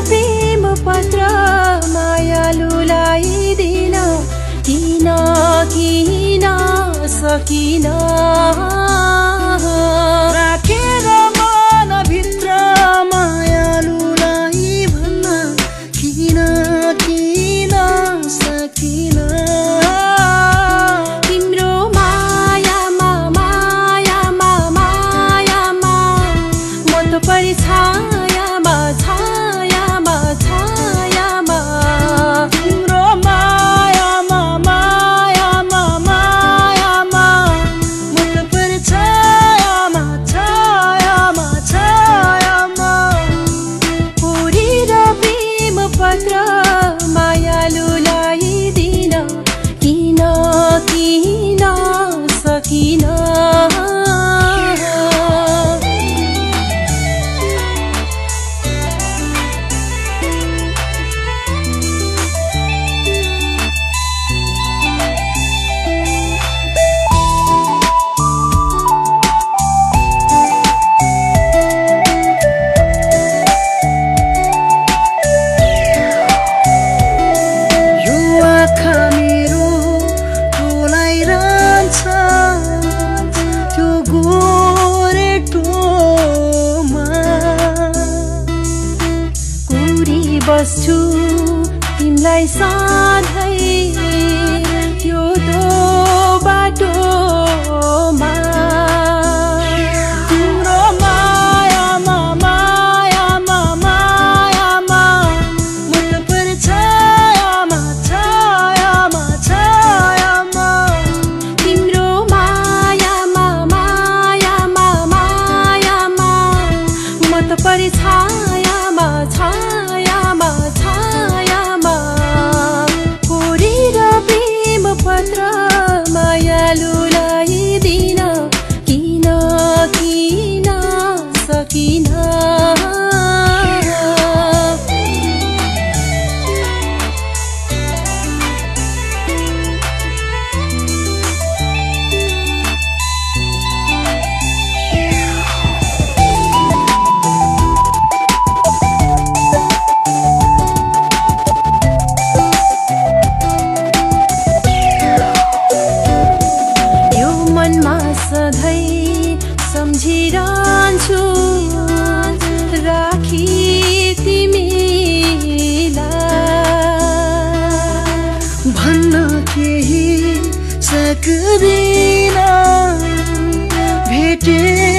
प्रेम पत्र मायालुलाई दिन किन किन सकिन राखेर मनभित्र मायालुलाई भन्न किन किन सकिन तिम्रो मायामा मायामा मायामा म त परिछायामा छायामा छायामा तिम्रो मायामा मायामा मायामा म त परिछायामा छायामा छायामा पुरेर प्रेम पत्र मायालुलाई दिन किन किन सकिन बस्छु तिमलाई सधैँ त्यो दो बाटोमा तिम्रो मायामा मायामा मायामा म त परिछायामा छायामा छायामा तिम्रो मायामा मायामा मायामा म त परिछायामा छायामा छायामा पुरेर प्रेम पत्र मायालुलाई दिन किन किन सकिन सधैँ सम्झिरहन्छु राखी तिमीलाई भन्न केही सक्दिन भेटे